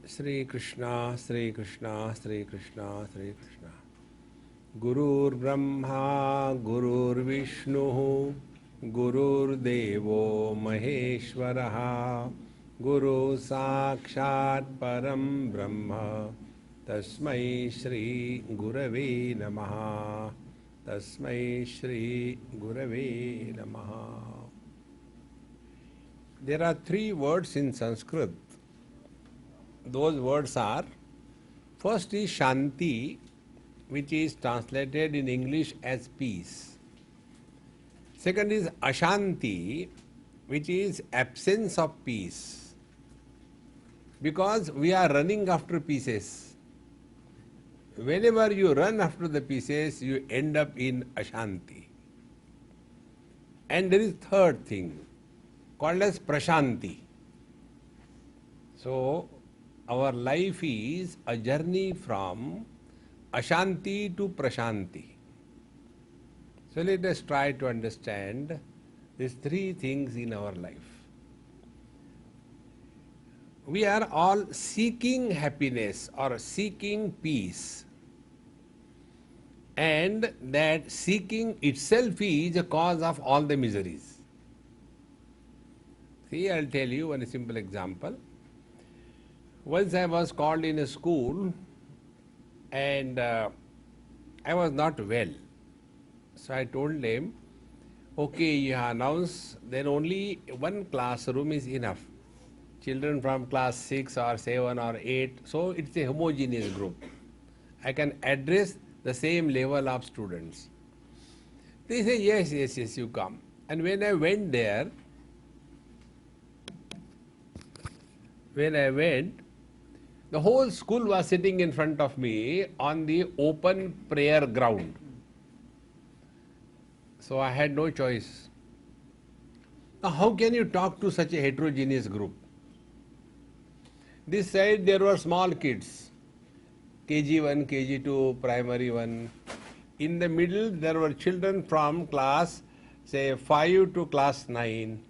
Sri Krishna, Sri Krishna, Sri Krishna, Sri Krishna. Gurur Brahma, Gurur Vishnu, Gurur Devo Maheshwaraha, Guru Sakshat Param Brahma, Tasmai Shri Gurave Namaha, Tasmai Shri Gurave Namaha. There are three words in Sanskrit. Those words are, first is Shanti, which is translated in English as peace. Second is Ashanti, which is absence of peace. Because we are running after pieces. Whenever you run after the pieces, you end up in Ashanti. And there is third thing, called as Prashanti. So, our life is a journey from Ashanti to Prashanti. So let us try to understand these three things in our life. We are all seeking happiness or seeking peace. And that seeking itself is a cause of all the miseries. See, I'll tell you one simple example. Once I was called in a school and I was not well. So I told them, okay, you announce, then only one classroom is enough. Children from class 6 or 7 or 8, so it's a homogeneous group. I can address the same level of students. They say, yes, yes, yes, you come. And when I went there, the whole school was sitting in front of me on the open prayer ground. So I had no choice. Now how can you talk to such a heterogeneous group? This side there were small kids, KG1, KG2, primary 1. In the middle there were children from class, say 5 to class 9.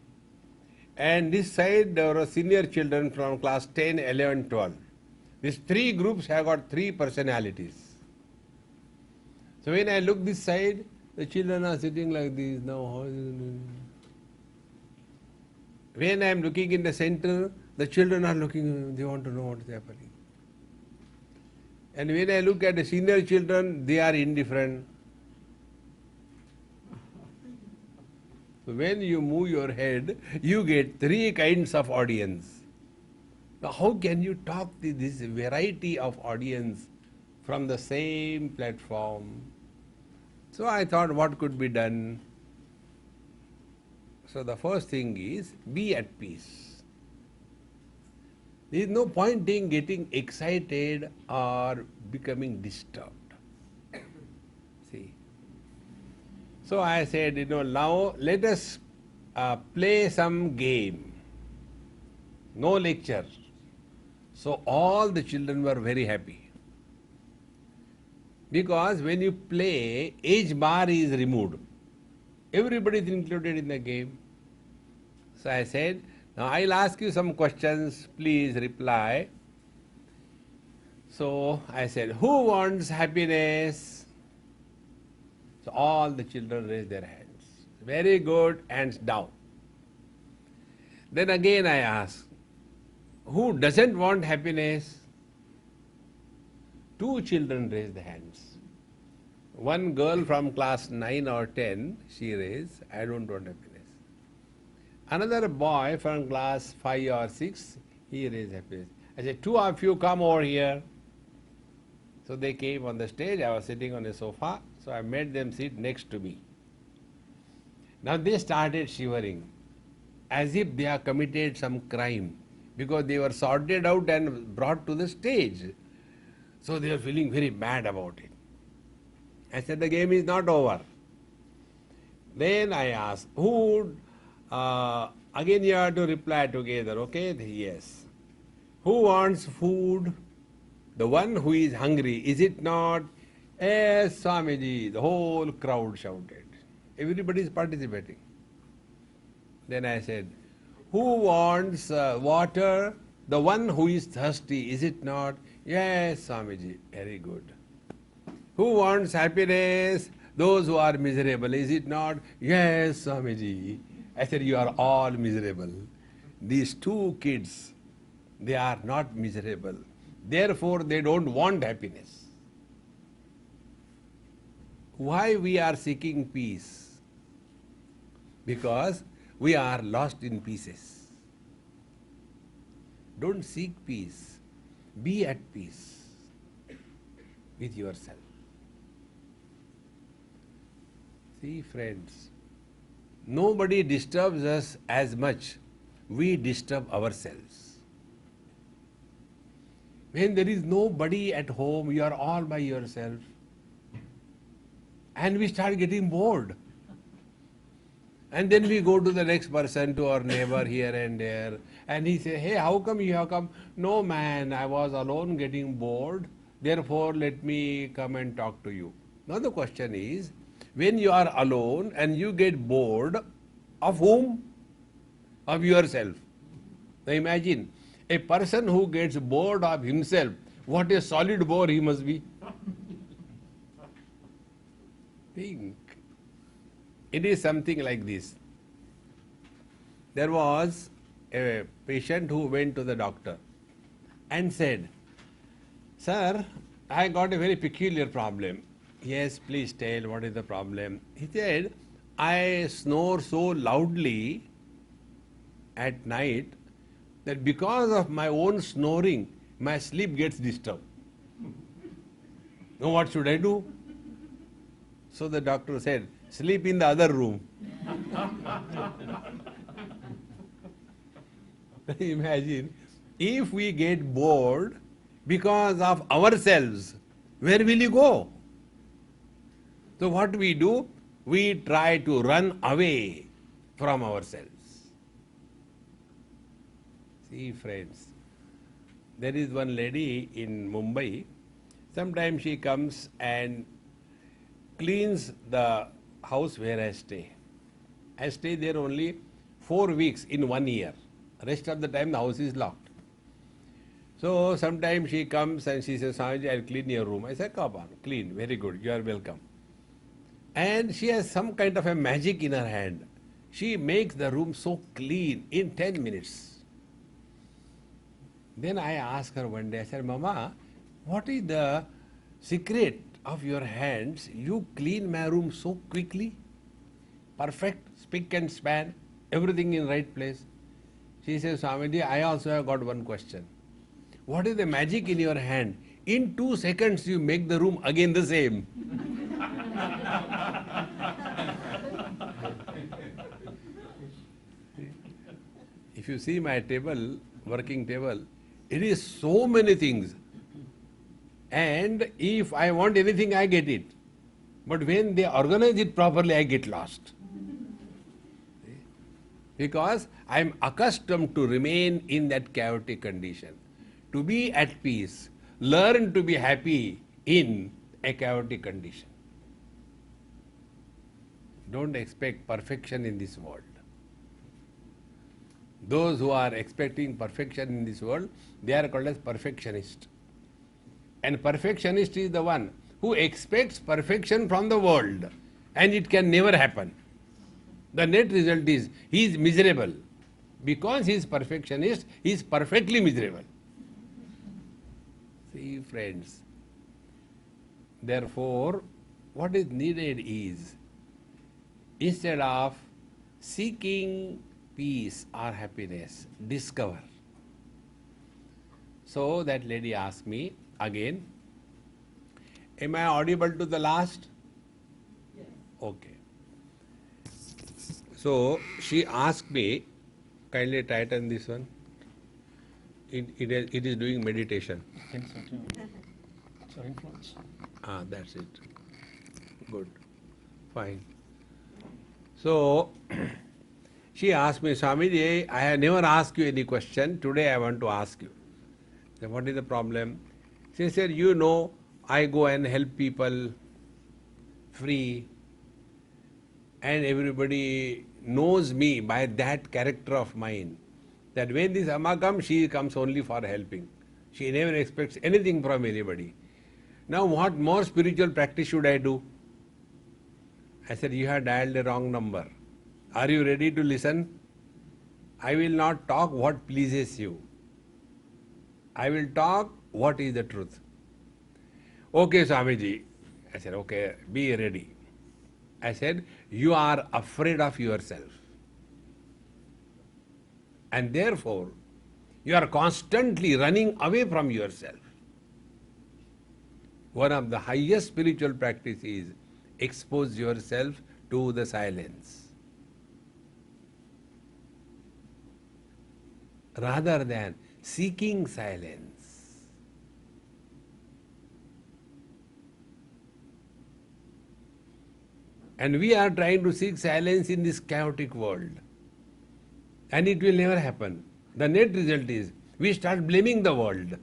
And this side there were senior children from class 10, 11, 12. These three groups have got three personalities. So when I look this side, the children are sitting like this. Now, when I am looking in the center, the children are looking, they want to know what is happening. And when I look at the senior children, they are indifferent. So when you move your head, you get three kinds of audience. Now how can you talk to this variety of audience from the same platform? So I thought, what could be done? So the first thing is, be at peace. There is no point in getting excited or becoming disturbed. See. So I said, now let us play some game. No lecture. So all the children were very happy. Because when you play, age bar is removed. Everybody is included in the game. So I said, now I'll ask you some questions, please reply. So I said, who wants happiness? So all the children raised their hands. Very good, hands down. Then again I asked, who doesn't want happiness? Two children raised their hands. One girl from class 9 or 10, she raised, I don't want happiness. Another boy from class 5 or 6, he raised happiness. I said, two of you come over here. So they came on the stage, I was sitting on a sofa, so I made them sit next to me. Now they started shivering, as if they have committed some crime, because they were sorted out and brought to the stage. So they are feeling very bad about it. I said, the game is not over. Then I asked, who, again you have to reply together, okay? Yes. Who wants food? The one who is hungry, is it not? Yes, Swamiji. The whole crowd shouted. Everybody is participating. Then I said, who wants water? the one who is thirsty, is it not? Yes, Swamiji, very good. Who wants happiness? Those who are miserable, is it not? Yes, Swamiji. I said, you are all miserable. These two kids, they are not miserable. Therefore, they don't want happiness. Why we are seeking peace? Because we are lost in pieces. Don't seek peace. Be at peace with yourself. See, friends, nobody disturbs us as much. We disturb ourselves. When there is nobody at home, you are all by yourself, and we start getting bored. And then we go to the next person, to our neighbor here and there, and he says, hey, how come you have come? No, man, I was alone getting bored, therefore let me come and talk to you. Now the question is, when you are alone and you get bored, of whom? Of yourself. Now imagine, a person who gets bored of himself, what a solid bore he must be. Think. It is something like this. There was a patient who went to the doctor and said, sir, I got a very peculiar problem. Yes, please tell, what is the problem? He said, I snore so loudly at night that because of my own snoring, my sleep gets disturbed. Now what should I do? So the doctor said, sleep in the other room. Imagine, if we get bored because of ourselves, where will you go? So what we do? We try to run away from ourselves. See, friends, there is one lady in Mumbai. Sometimes she comes and cleans the house where I stay. I stay there only 4 weeks in 1 year. Rest of the time the house is locked. So sometimes she comes and she says, Swamiji, I'll clean your room. I say, come on, clean, very good, you are welcome. And she has some kind of a magic in her hand. She makes the room so clean in 10 minutes. Then I asked her one day, I said, Mama, what is the secret of your hands? You clean my room so quickly, perfect, spick and span, everything in right place. She says, Swamiji, I also have got one question. What is the magic in your hand? In 2 seconds you make the room again the same. If you see my table, working table, it is so many things. And if I want anything, I get it. But when they organize it properly, I get lost. Because I am accustomed to remain in that chaotic condition. To be at peace, learn to be happy in a chaotic condition. Don't expect perfection in this world. Those who are expecting perfection in this world, they are called as perfectionists. And perfectionist is the one who expects perfection from the world, and it can never happen. The net result is, he is miserable. Because he is perfectionist, he is perfectly miserable. See, friends, therefore, what is needed is, instead of seeking peace or happiness, discover. So that lady asked me again, am I audible to the last? Yes. Okay. So she asked me, kindly tighten this one. It is doing meditation. I think so too. So influence. Ah, that's it. Good. Fine. So she asked me, Swamiji, I have never asked you any question. Today I want to ask you. Then what is the problem? She said, you know, I go and help people free, and everybody knows me by that character of mine, that when this Amma comes, she comes only for helping. She never expects anything from anybody. Now what more spiritual practice should I do? I said, you have dialed the wrong number. Are you ready to listen? I will not talk what pleases you. I will talk what is the truth. Okay, Swamiji. I said, okay, be ready. I said, you are afraid of yourself. And therefore, you are constantly running away from yourself. One of the highest spiritual practice is expose yourself to the silence. Rather than seeking silence. And we are trying to seek silence in this chaotic world. And it will never happen. The net result is we start blaming the world.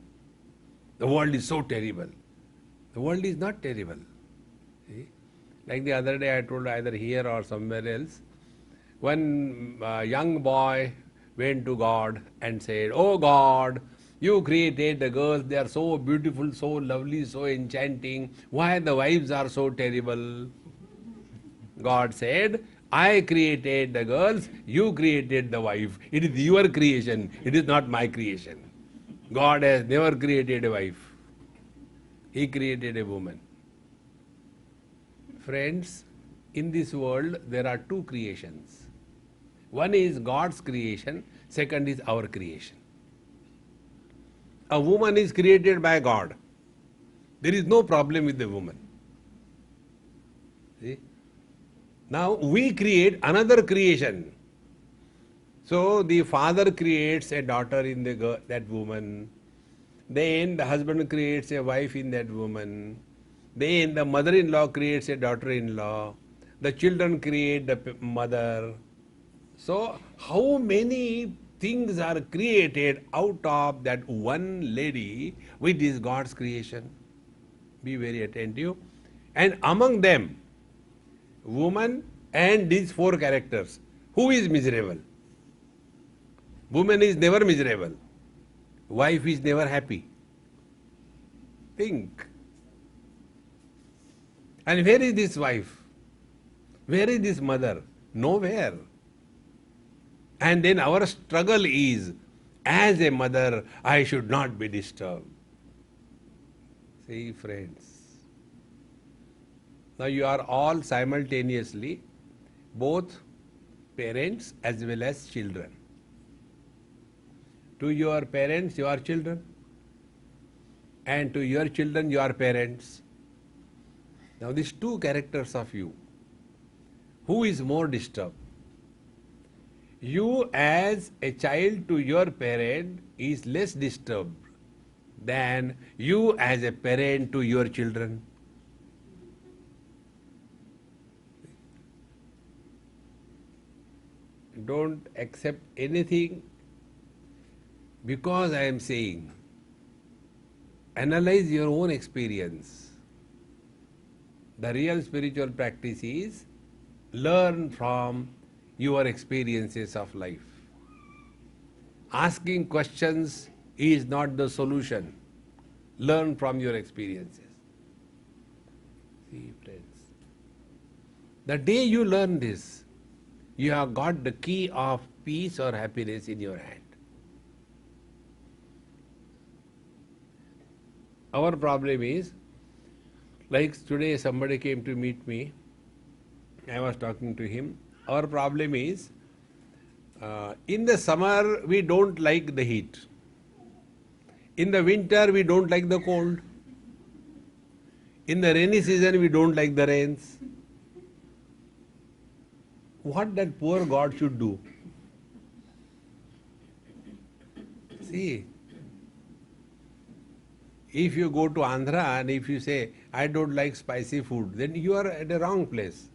The world is so terrible. The world is not terrible. See? Like the other day I told either here or somewhere else, one young boy went to God and said, "Oh God, you created the girls, they are so beautiful, so lovely, so enchanting. Why the wives are so terrible?" God said, "I created the girls, you created the wife. It is your creation, it is not my creation." God has never created a wife. He created a woman. Friends, in this world there are two creations. One is God's creation, second is our creation. A woman is created by God. There is no problem with the woman. See? Now we create another creation. So the father creates a daughter in that woman. Then the husband creates a wife in that woman. Then the mother-in-law creates a daughter-in-law. The children create the mother. So how many things are created out of that one lady with this God's creation? Be very attentive. And among them, woman and these four characters, who is miserable? Woman is never miserable. Wife is never happy. Think. And where is this wife? Where is this mother? Nowhere. And then our struggle is, as a mother, I should not be disturbed. See, friends. Now you are all simultaneously both parents as well as children. To your parents, you are children. And to your children, you are parents. Now these two characters of you, who is more disturbed? You as a child to your parent is less disturbed than you as a parent to your children. Don't accept anything because I am saying. Analyze your own experience. The real spiritual practice is learn from your experiences of life. Asking questions is not the solution. Learn from your experiences. See, friends, the day you learn this, you have got the key of peace or happiness in your hand. Our problem is, like today somebody came to meet me, I was talking to him. Our problem is, in the summer we don't like the heat. In the winter we don't like the cold. In the rainy season we don't like the rains. What that poor God should do? See, if you go to Andhra and if you say, I don't like spicy food, then you are at the wrong place.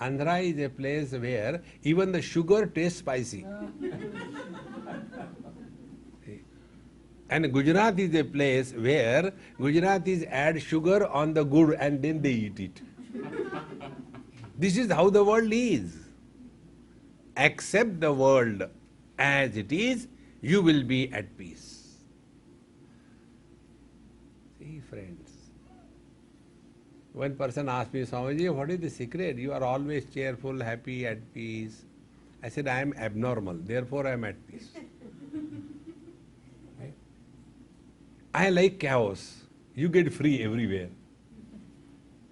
Andhra is a place where even the sugar tastes spicy. And Gujarat is a place where Gujaratis add sugar on the gur and then they eat it. This is how the world is. Accept the world as it is, you will be at peace. See, friends. One person asked me, Swamiji, what is the secret? You are always cheerful, happy, at peace. I said, I am abnormal, therefore I am at peace. Right? I like chaos. You get free everywhere.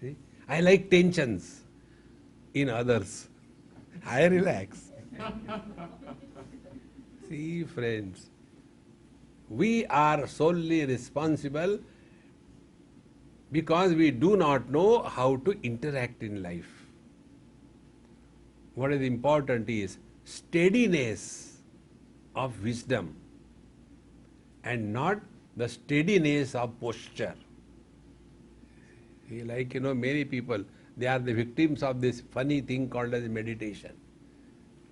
See? I like tensions in others. I relax. See, friends, we are solely responsible because we do not know how to interact in life. What is important is steadiness of wisdom and not the steadiness of posture. Like, many people, they are the victims of this funny thing called as meditation.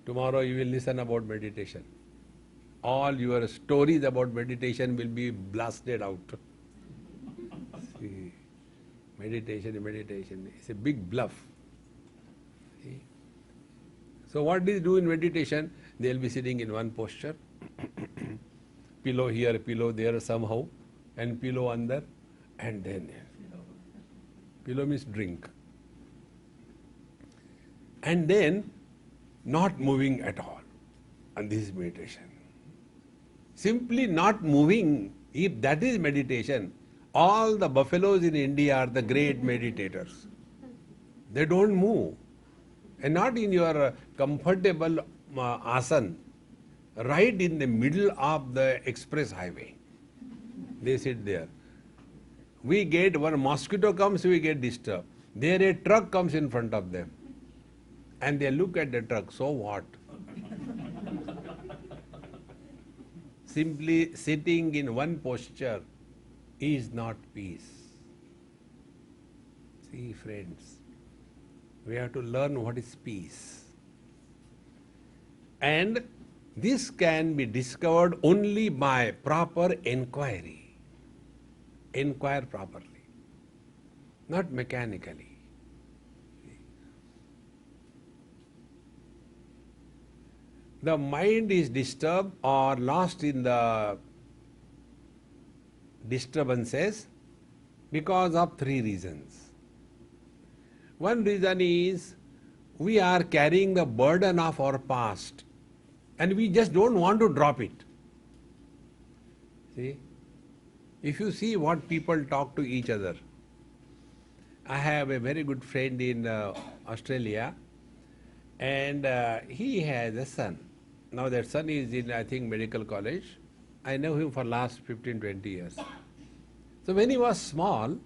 Tomorrow you will listen about meditation. All your stories about meditation will be blasted out. See, meditation is a big bluff. See? So what do they do in meditation? They will be sitting in one posture, pillow here, pillow there somehow, and pillow under, and then pillow means drink. And then not moving at all. And this is meditation. Simply not moving, if that is meditation, all the buffaloes in India are the great meditators. They don't move. And not in your comfortable asana, right in the middle of the express highway. They sit there. We get, one mosquito comes, we get disturbed. There a truck comes in front of them. And they look at the truck, so what? Simply sitting in one posture is not peace. See, friends, we have to learn what is peace. And this can be discovered only by proper inquiry. Inquire properly, not mechanically. The mind is disturbed or lost in the disturbances because of three reasons. One reason is we are carrying the burden of our past and we just don't want to drop it. See? If you see what people talk to each other. I have a very good friend in Australia, and he has a son. Now that son is in, I think, medical college. I know him for last 15-20 years. So when he was small,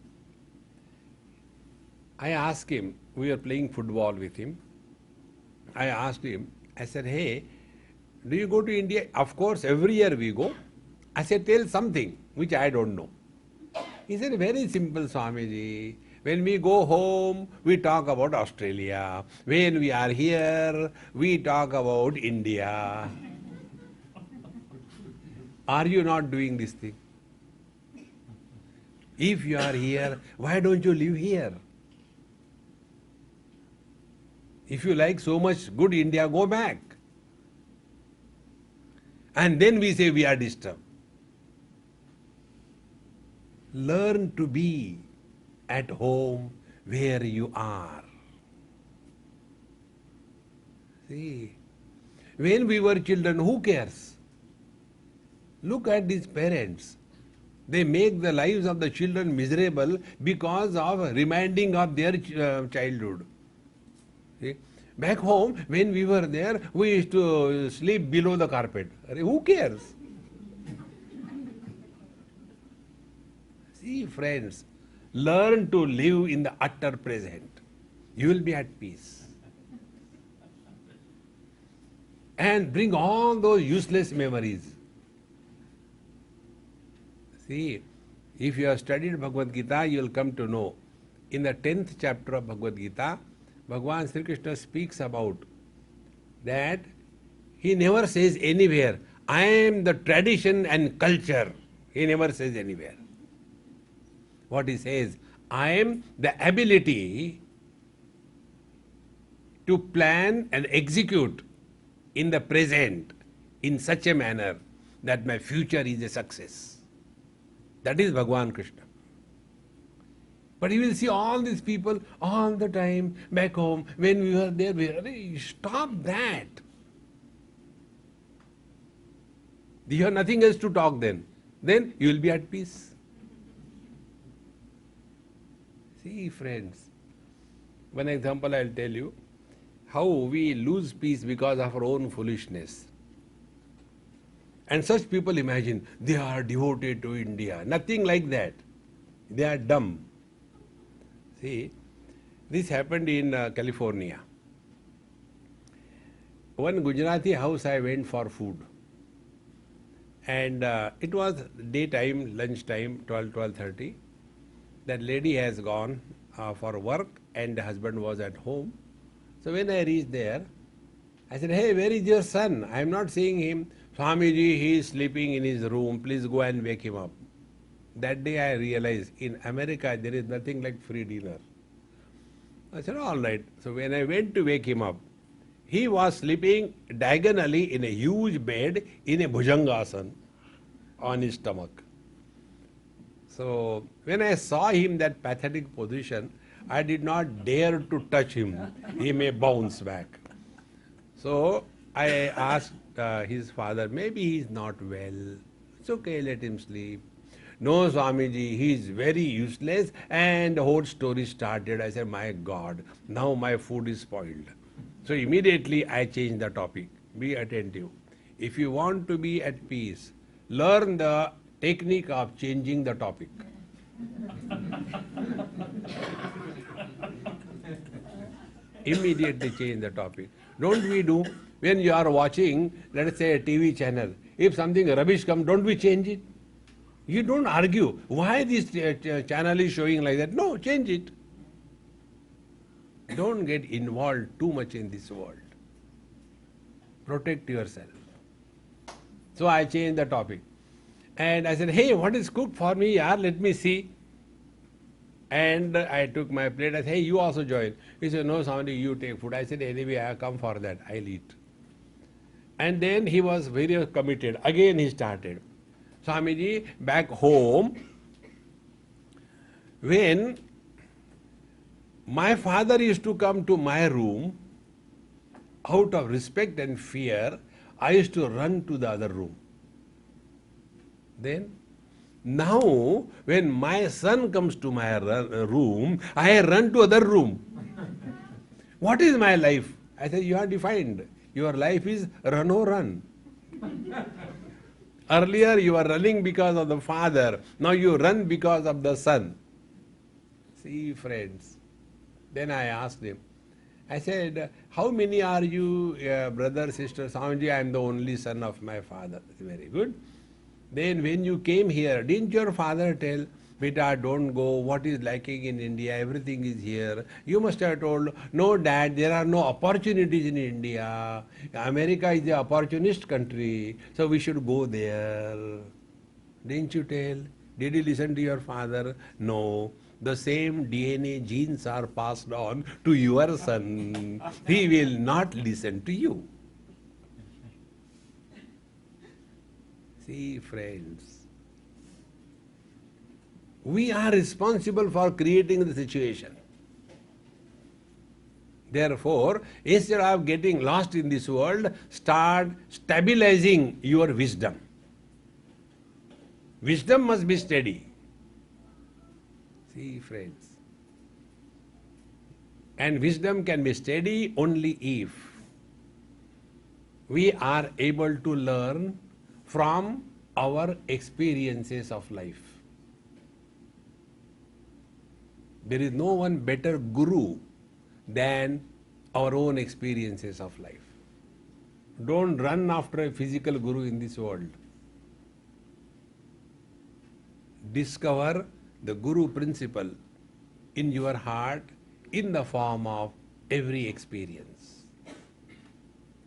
I asked him, we were playing football with him. I asked him, I said, hey, do you go to India? Of course, every year we go. I said, tell something which I don't know. He said, very simple, Swamiji. When we go home, we talk about Australia. When we are here, we talk about India. Are you not doing this thing? If you are here, why don't you live here? If you like so much good India, go back. And then we say we are disturbed. Learn to be at home where you are. See, when we were children, who cares? Look at these parents. They make the lives of the children miserable because of reminding of their childhood. See? Back home, when we were there, we used to sleep below the carpet. Who cares? See, friends, learn to live in the utter present. You will be at peace. And bring all those useless memories. See, if you have studied Bhagavad Gita, you will come to know. In the 10th chapter of Bhagavad Gita, Bhagavan Sri Krishna speaks about that he never says anywhere, I am the tradition and culture. He never says anywhere. What he says, I am the ability to plan and execute in the present in such a manner that my future is a success. That is Bhagavan Krishna. But you will see all these people all the time back home. When we were there, stop that. You have nothing else to talk then. Then you will be at peace. See, friends, one example I will tell you how we lose peace because of our own foolishness. And such people imagine they are devoted to India. Nothing like that. They are dumb. See, this happened in California. One Gujarati house I went for food. And it was daytime, lunchtime, 12:30. That lady has gone for work and the husband was at home. So when I reached there, I said, hey, where is your son? I am not seeing him. Swamiji, he is sleeping in his room. Please go and wake him up. That day I realized in America there is nothing like free dinner. I said, all right. So when I went to wake him up, he was sleeping diagonally in a huge bed in a bhujangasana on his stomach. So when I saw him that pathetic position, I did not dare to touch him. He may bounce back. So I asked his father, maybe he is not well. It's okay, let him sleep. No, Swamiji, he is very useless. And the whole story started. I said, my God, now my food is spoiled. So immediately I changed the topic. Be attentive. If you want to be at peace, learn the technique of changing the topic. Immediately change the topic. Don't we do, when you are watching, let us say a TV channel, if something rubbish comes, don't we change it? You don't argue. Why this channel is showing like that? No, change it. Don't get involved too much in this world. Protect yourself. So I changed the topic. And I said, hey, what is cooked for me, yaar? Let me see. And I took my plate. I said, hey, you also join. He said, no, Swami, you take food. I said, anyway, I have come for that. I'll eat. And then he was very committed. Again he started. Swamiji, back home, when my father used to come to my room, out of respect and fear, I used to run to the other room. Then, now, when my son comes to my room, I run to other room. What is my life? I said, you are defined. Your life is run or run. Earlier you were running because of the father. Now you run because of the son. See, friends. Then I asked him. I said, how many are you, brother, sister? Swamiji, I am the only son of my father. Very good. Then when you came here, didn't your father tell, beta, don't go, what is lacking in India, everything is here. You must have told, no dad, there are no opportunities in India. America is the opportunist country, so we should go there. Didn't you tell? Did you listen to your father? No. The same DNA genes are passed on to your son. He will not listen to you. See, friends, we are responsible for creating the situation. Therefore, instead of getting lost in this world, start stabilizing your wisdom. Wisdom must be steady. See, friends. And wisdom can be steady only if we are able to learn from our experiences of life. There is no one better guru than our own experiences of life. Don't run after a physical guru in this world. Discover the guru principle in your heart in the form of every experience.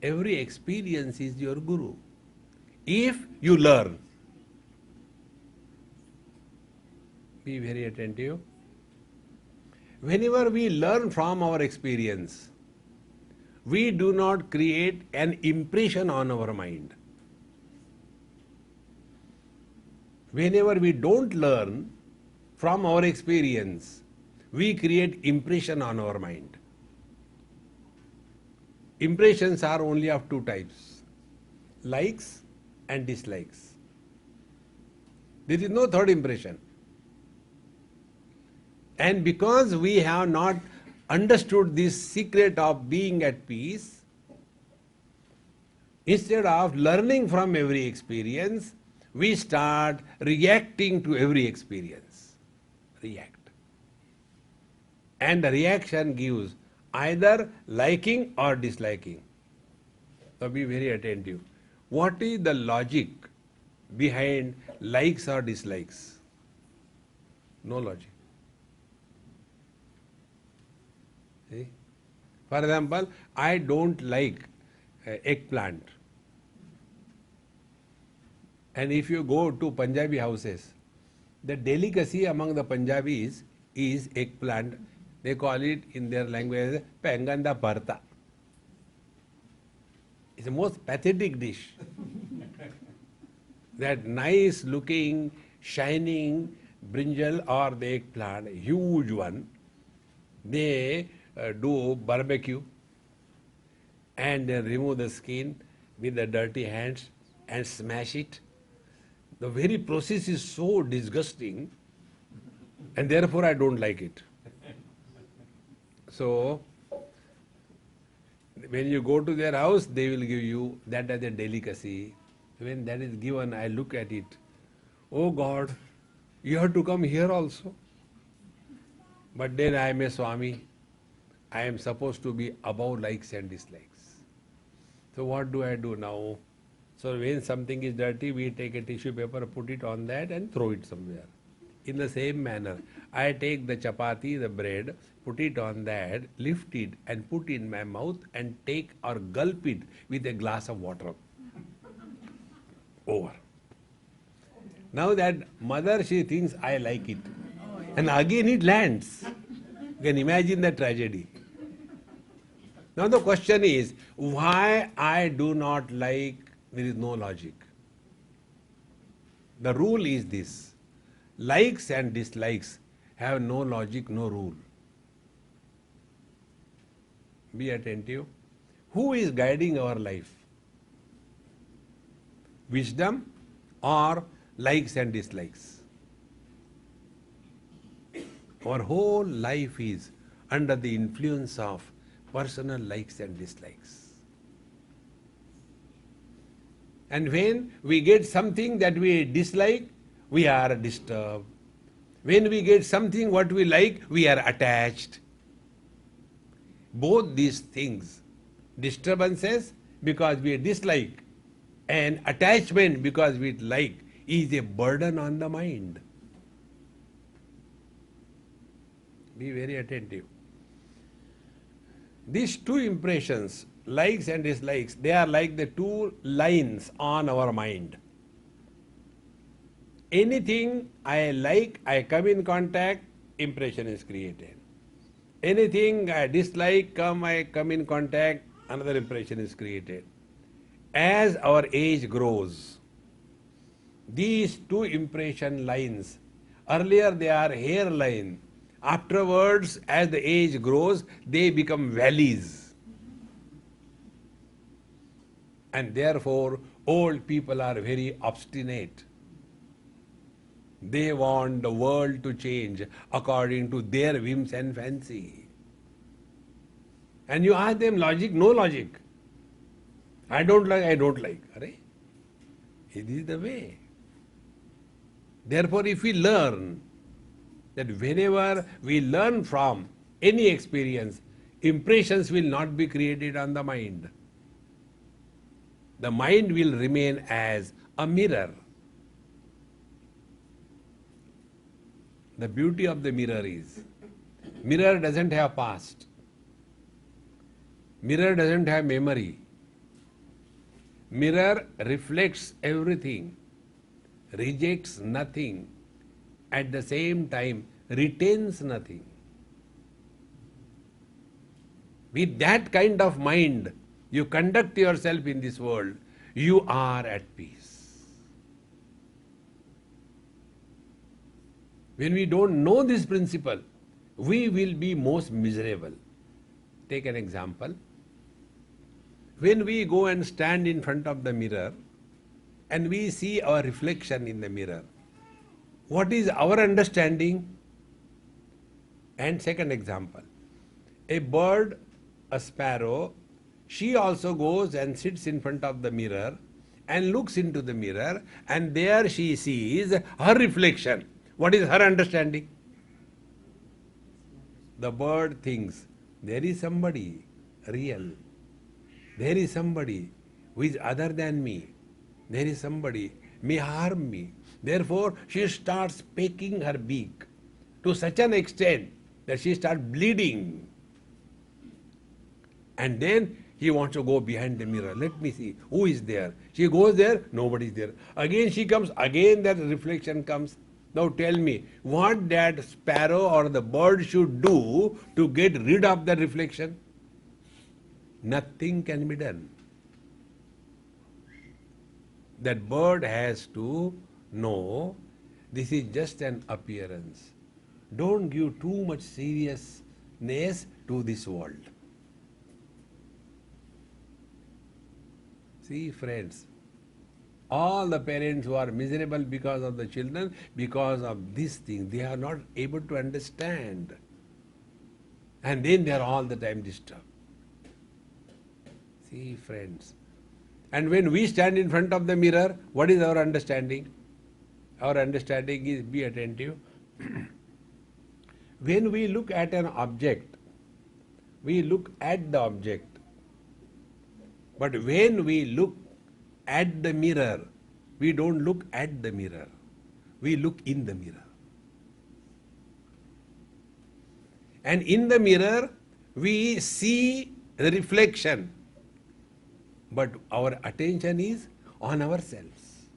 Every experience is your guru. If you learn, be very attentive. Whenever we learn from our experience, we do not create an impression on our mind. Whenever we don't learn from our experience, we create impression on our mind. Impressions are only of two types, likes and dislikes. There is no third impression. And because we have not understood this secret of being at peace, instead of learning from every experience, we start reacting to every experience. React. And the reaction gives either liking or disliking. So be very attentive. What is the logic behind likes or dislikes? No logic. See? For example, I don't like eggplant. And if you go to Punjabi houses, the delicacy among the Punjabis is eggplant. They call it in their language penganda bharta. It's the most pathetic dish. That nice looking, shining brinjal or the eggplant, huge one, they do barbecue and then remove the skin with the dirty hands and smash it. The very process is so disgusting, and therefore I don't like it. So, when you go to their house, they will give you that as a delicacy. When that is given, I look at it. Oh God, you have to come here also. But then I am a Swami. I am supposed to be above likes and dislikes. So what do I do now? So when something is dirty, we take a tissue paper, put it on that and throw it somewhere. In the same manner, I take the chapati, the bread, put it on that, lift it and put in my mouth and take or gulp it with a glass of water. Over. Now that mother, she thinks I like it. And again it lands. You can imagine the tragedy. Now the question is, why I do not like, there is no logic. The rule is this: likes and dislikes have no logic, no rule. Be attentive. Who is guiding our life? Wisdom or likes and dislikes? Our whole life is under the influence of personal likes and dislikes. And when we get something that we dislike, we are disturbed. When we get something what we like, we are attached. Both these things, disturbances because we dislike and attachment because we like, is a burden on the mind. Be very attentive. These two impressions, likes and dislikes, they are like the two lines on our mind. Anything I like, I come in contact, impression is created. Anything I dislike, I come in contact, another impression is created. As our age grows, these two impression lines, earlier they are hairline, afterwards as the age grows, they become valleys. And therefore, old people are very obstinate. They want the world to change according to their whims and fancy. And you ask them logic, no logic. I don't like, I don't like. Arre? It is the way. Therefore, if we learn that whenever we learn from any experience, impressions will not be created on the mind. The mind will remain as a mirror. The beauty of the mirror is, mirror doesn't have past. Mirror doesn't have memory. Mirror reflects everything, rejects nothing, at the same time retains nothing. With that kind of mind, you conduct yourself in this world, you are at peace. When we don't know this principle, we will be most miserable. Take an example. When we go and stand in front of the mirror and we see our reflection in the mirror, what is our understanding? And second example, a bird, a sparrow, she also goes and sits in front of the mirror and looks into the mirror, and there she sees her reflection. What is her understanding? The bird thinks, there is somebody real. There is somebody who is other than me. There is somebody may harm me. Therefore, she starts pecking her beak to such an extent that she starts bleeding. And then he wants to go behind the mirror. Let me see who is there. She goes there, nobody is there. Again she comes, again that reflection comes. Now tell me, what that sparrow or the bird should do to get rid of the reflection? Nothing can be done. That bird has to know this is just an appearance. Don't give too much seriousness to this world. See, friends, all the parents who are miserable because of the children, because of this thing, they are not able to understand. And then they are all the time disturbed. See, friends. And when we stand in front of the mirror, what is our understanding? Our understanding is, be attentive. When we look at an object, we look at the object. But when we look at the mirror, we don't look at the mirror. We look in the mirror. And in the mirror, we see the reflection. But our attention is on ourselves.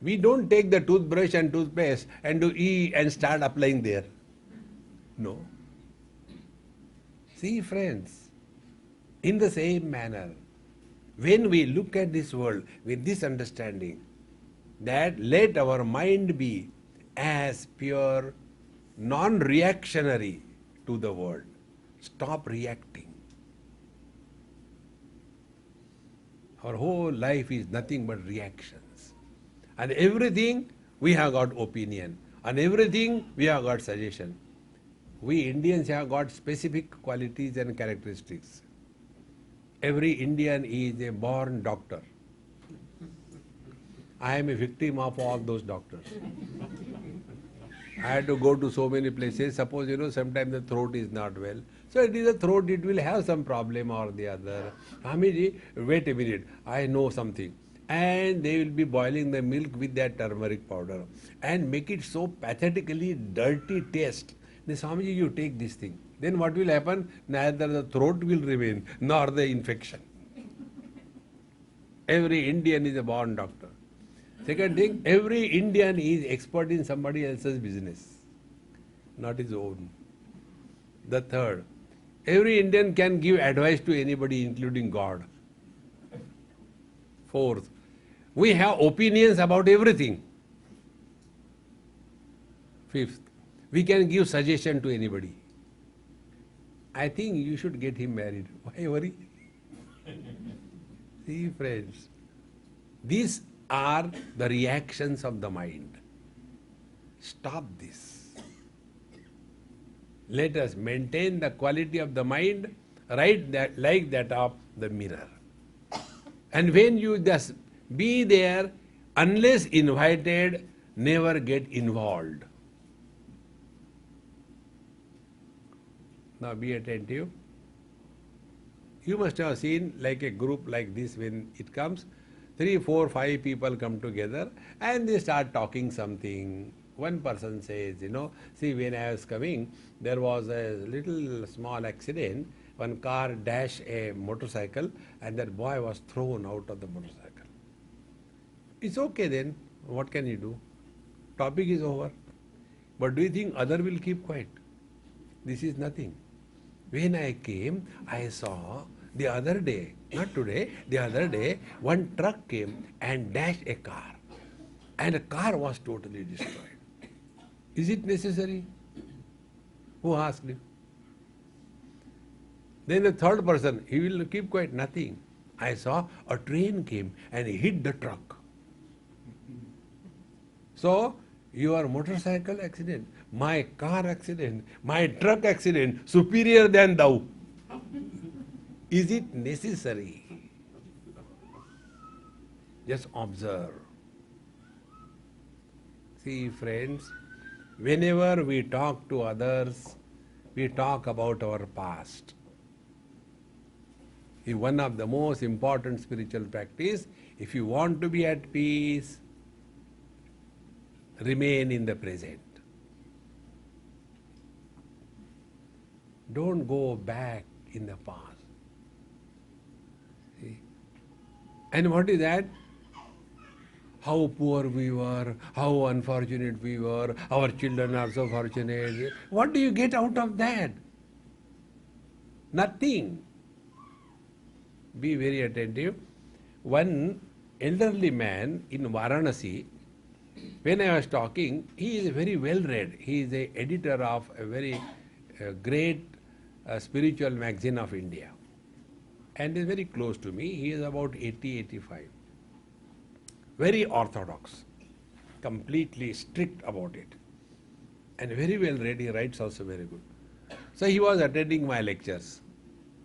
We don't take the toothbrush and toothpaste and and start applying there. No. See, friends, in the same manner, when we look at this world with this understanding, that let our mind be as pure, non-reactionary to the world. Stop reacting. Our whole life is nothing but reactions. And everything we have got opinion. On everything we have got suggestion. We Indians have got specific qualities and characteristics. Every Indian is a born doctor. I am a victim of all those doctors. I had to go to so many places. Suppose, sometimes the throat is not well. So it is a throat, it will have some problem or the other. Swamiji, wait a minute, I know something. And they will be boiling the milk with that turmeric powder and make it so pathetically dirty taste. Then Swamiji, you take this thing. Then what will happen? Neither the throat will remain nor the infection. Every Indian is a born doctor. Second thing, every Indian is expert in somebody else's business, not his own. The third, every Indian can give advice to anybody, including God. Fourth, we have opinions about everything. Fifth, we can give suggestion to anybody. I think you should get him married. Why worry? See, friends, these are the reactions of the mind. Stop this. Let us maintain the quality of the mind like that of the mirror. And when you just be there, unless invited, never get involved. Now be attentive. You must have seen like a group like this when it comes, 3, 4, 5 people come together and they start talking something. One person says, see, when I was coming, there was a little small accident. One car dashed a motorcycle and that boy was thrown out of the motorcycle. It's okay then. What can you do? Topic is over. But do you think other will keep quiet? This is nothing. When I came, I saw the other day, not today, the other day, one truck came and dashed a car. and a car was totally destroyed. Is it necessary? Who asked you? Then the third person, he will keep quiet, nothing. I saw a train came and hit the truck. So, your motorcycle accident, my car accident, my truck accident, superior than thou. Is it necessary? Just observe. See, friends, whenever we talk to others, we talk about our past. One of the most important spiritual practice, if you want to be at peace, remain in the present. Don't go back in the past. See? And what is that? How poor we were, how unfortunate we were, our children are so fortunate. What do you get out of that? Nothing. Be very attentive. One elderly man in Varanasi, when I was talking, he is very well read. He is the editor of a very great spiritual magazine of India. And is very close to me. He is about 80, 85. Very orthodox, completely strict about it. And very well read, he writes also very good. So he was attending my lectures.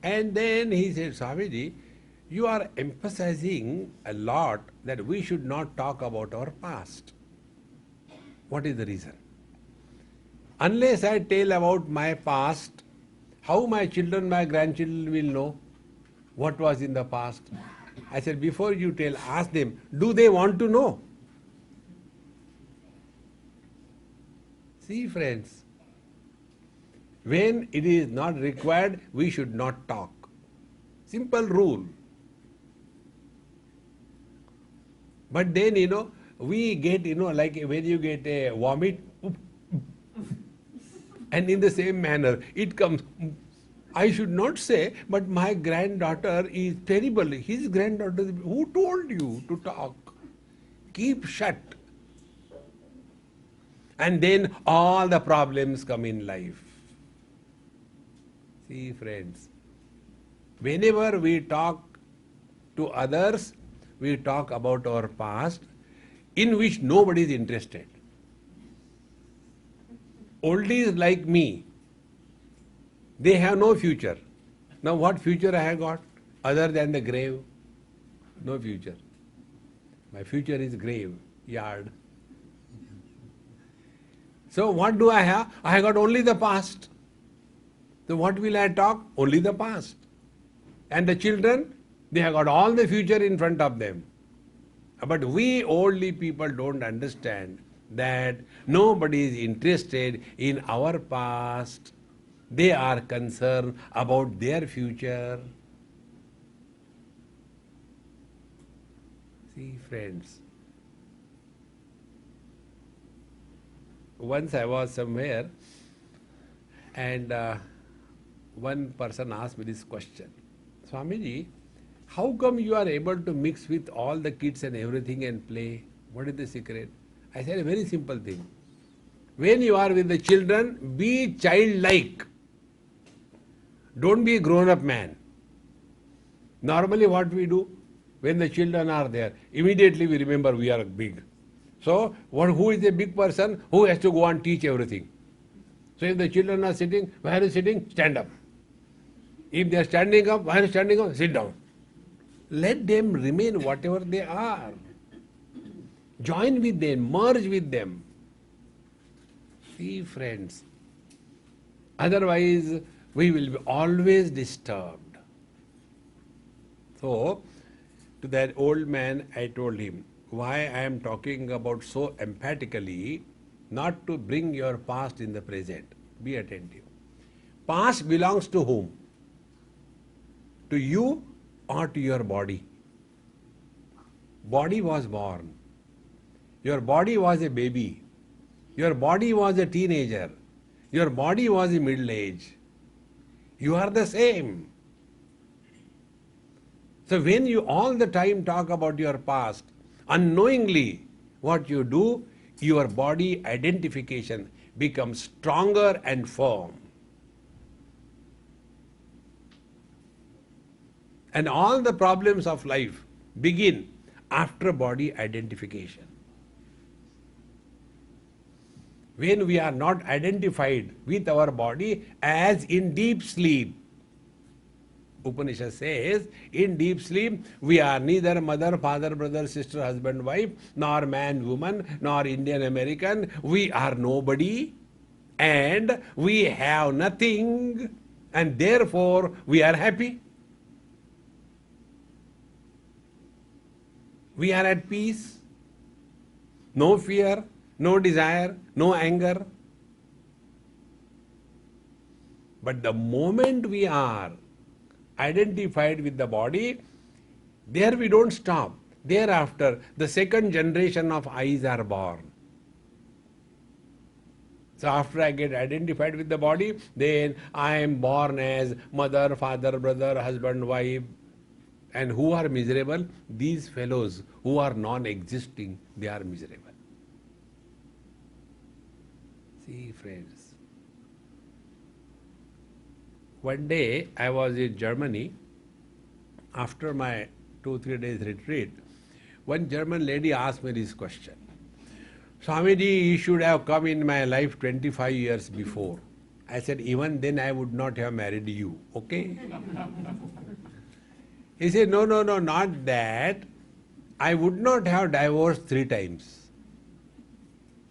And then he said, Swamiji, you are emphasizing a lot that we should not talk about our past. What is the reason? Unless I tell about my past, how my children, my grandchildren will know what was in the past? I said, before you tell, ask them, do they want to know? See, friends, when it is not required, we should not talk. Simple rule. But then, we get, like when you get a vomit, and in the same manner, it comes. I should not say, but my granddaughter is terrible. His granddaughter, who told you to talk? Keep shut. And then all the problems come in life. See, friends, whenever we talk to others, we talk about our past, in which nobody is interested. Oldies like me, they have no future. Now what future I have got? Other than the grave? No future. My future is grave, yard. So what do I have? I have got only the past. So what will I talk? Only the past. And the children, they have got all the future in front of them. But we oldly people don't understand that nobody is interested in our past. They are concerned about their future. See, friends, once I was somewhere and one person asked me this question, Swamiji, how come you are able to mix with all the kids and everything and play? What is the secret? I said a very simple thing. When you are with the children, be childlike. Don't be a grown-up man. Normally what we do, when the children are there, immediately we remember we are big. So, who is a big person? Who has to go and teach everything? So if the children are sitting, where is sitting? Stand up. If they are standing up, where is standing up? Sit down. Let them remain whatever they are. Join with them, merge with them. See, friends, otherwise we will be always disturbed. So, to that old man, I told him, why I am talking about so emphatically, not to bring your past in the present. Be attentive. Past belongs to whom? To you or to your body? Body was born. Your body was a baby. Your body was a teenager. Your body was a middle age. You are the same. So when you all the time talk about your past, unknowingly what you do, your body identification becomes stronger and firm. And all the problems of life begin after body identification. When we are not identified with our body as in deep sleep, Upanishad says, in deep sleep, we are neither mother, father, brother, sister, husband, wife, nor man, woman, nor Indian, American. We are nobody and we have nothing, and therefore we are happy. We are at peace. No fear, no desire, no anger. But the moment we are identified with the body, there we don't stop. Thereafter, the second generation of eyes are born. So after I get identified with the body, then I am born as mother, father, brother, husband, wife. And who are miserable? These fellows who are non-existing, they are miserable. See, friends. One day I was in Germany after my 2-3 days retreat. One German lady asked me this question. Swamiji, you should have come in my life 25 years before. I said, even then I would not have married you, okay? He said, no, not that. I would not have divorced 3 times.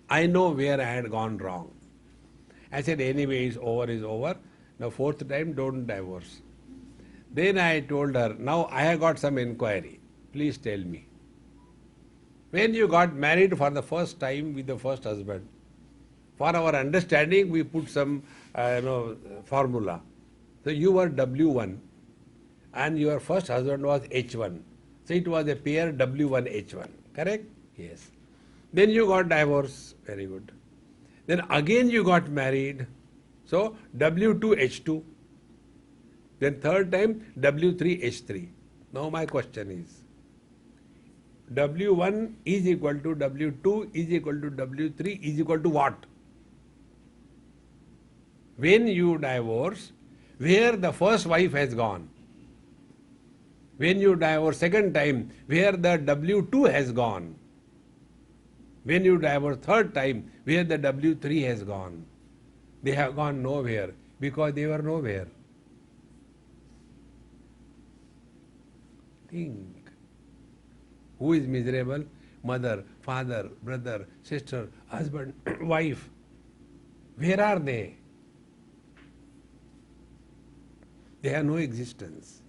I know where I had gone wrong. I said, anyway, it's over is over. Now 4th time, don't divorce. Then I told her, now I have got some inquiry. Please tell me. When you got married for the first time with the first husband, for our understanding, we put some formula. So you were W1 and your first husband was H1. So it was a pair W1H1. Correct? Yes. Then you got divorced. Very good. Then again you got married. So W2H2. Then third time W3H3. Now my question is, W1 is equal to W2 is equal to W3 is equal to what? When you divorce, where the first wife has gone? When you divorce second time, where the W2 has gone? When you divorce third time, where the W3 has gone? They have gone nowhere because they were nowhere. Think. Who is miserable? Mother, father, brother, sister, husband, wife. Where are they? They have no existence.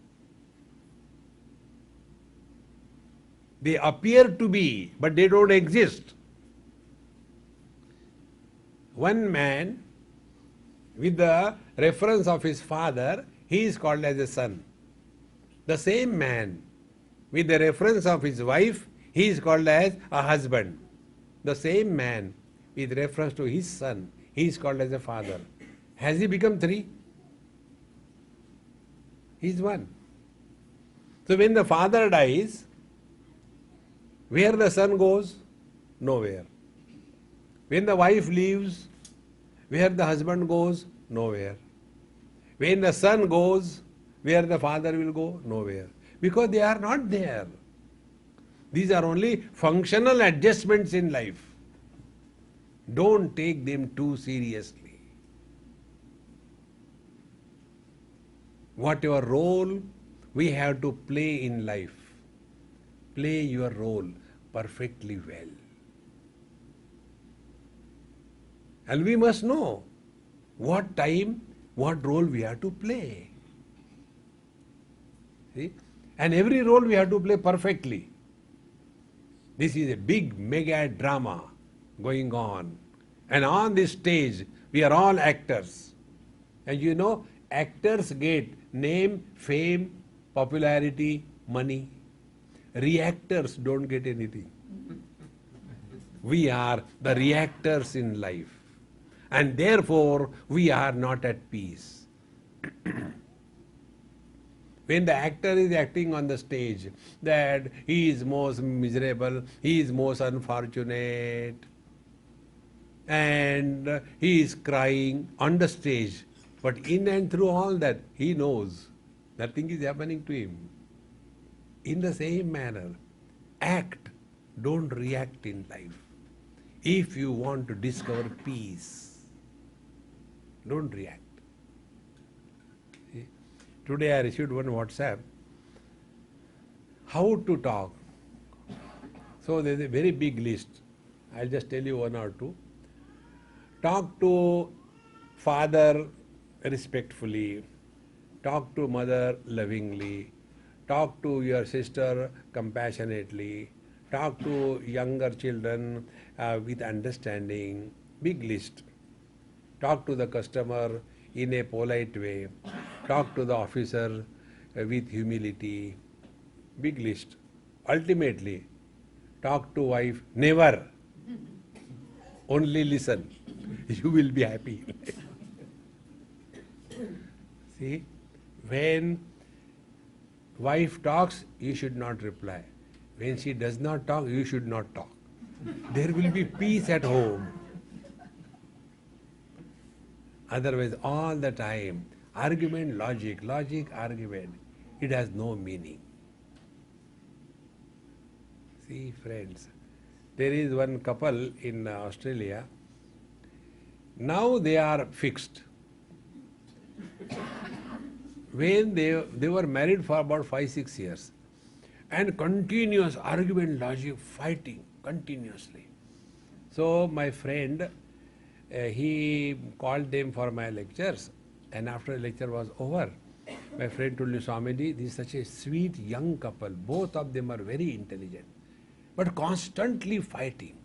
They appear to be, but they don't exist. One man, with the reference of his father, he is called as a son. The same man, with the reference of his wife, he is called as a husband. The same man, with reference to his son, he is called as a father. Has he become 3? He is 1. So when the father dies, where the son goes? Nowhere. When the wife leaves, where the husband goes? Nowhere. When the son goes, where the father will go? Nowhere. Because they are not there. These are only functional adjustments in life. Don't take them too seriously. Whatever role we have to play in life, play your role perfectly well. And we must know what time, what role we have to play. See? And every role we have to play perfectly. This is a big mega drama going on. And on this stage, we are all actors. And you know, actors get name, fame, popularity, money. Reactors don't get anything. We are the reactors in life. And therefore, we are not at peace. When the actor is acting on the stage that he is most miserable, he is most unfortunate, and he is crying on the stage, but in and through all that, he knows nothing is happening to him. In the same manner, act, don't react in life. If you want to discover peace, don't react. See? Today I received one WhatsApp, how to talk. So there is a very big list. I'll just tell you one or two. Talk to father respectfully, talk to mother lovingly, talk to your sister compassionately, talk to younger children with understanding. Big list. Talk to the customer in a polite way, talk to the officer with humility. Big list. Ultimately, talk to wife, never. Only listen. You will be happy. See, when wife talks, you should not reply. When she does not talk, you should not talk. There will be peace at home. Otherwise, all the time, argument, logic, argument, it has no meaning. See, friends, there is one couple in Australia. Now they are fixed. When they were married for about 5-6 years, and continuous argument, logic, fighting continuously. So my friend, he called them for my lectures, and after the lecture was over, my friend told me, Swamiji, this is such a sweet young couple. Both of them are very intelligent, but constantly fighting.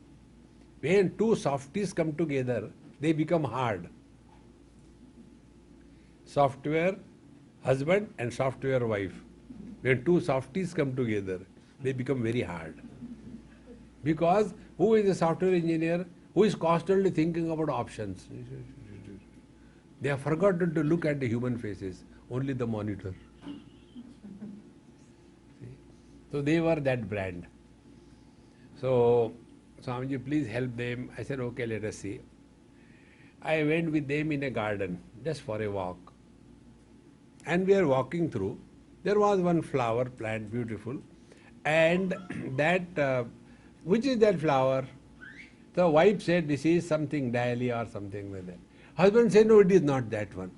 When two softies come together, they become hard. Software husband and software wife. When two softies come together, they become very hard. Because who is a software engineer who is constantly thinking about options? They have forgotten to look at the human faces, only the monitor. See? So they were that brand. So, Swamiji, please help them. I said, okay, let us see. I went with them in a garden, just for a walk. And we are walking through. There was one flower plant, beautiful. And that, which is that flower? The wife said, this is something dahlia or something like that. Husband said, no, it is not that one.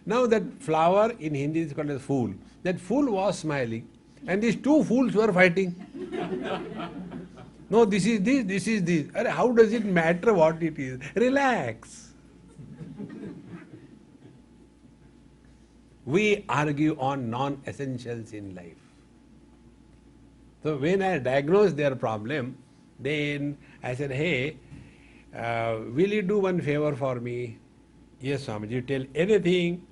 Now that flower in Hindi is called as fool. That fool was smiling, and these two fools were fighting. No, this is this, this is this. How does it matter what it is? Relax. We argue on non-essentials in life. So when I diagnosed their problem, then I said, hey, will you do one favor for me? Yes, Swamiji, you tell anything,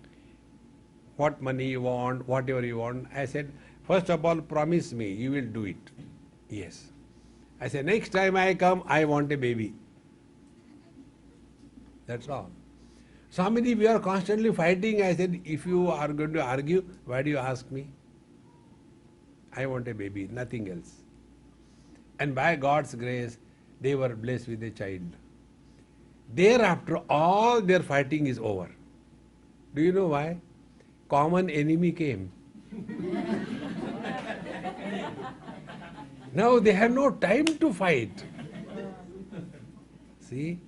what money you want, whatever you want. I said, first of all, promise me you will do it. Yes. I said, next time I come, I want a baby. That's all. Swamiji, we are constantly fighting. I said, if you are going to argue, why do you ask me? I want a baby, nothing else. And by God's grace, they were blessed with a child. Thereafter, all their fighting is over. Do you know why? Common enemy came. Now they have no time to fight. See?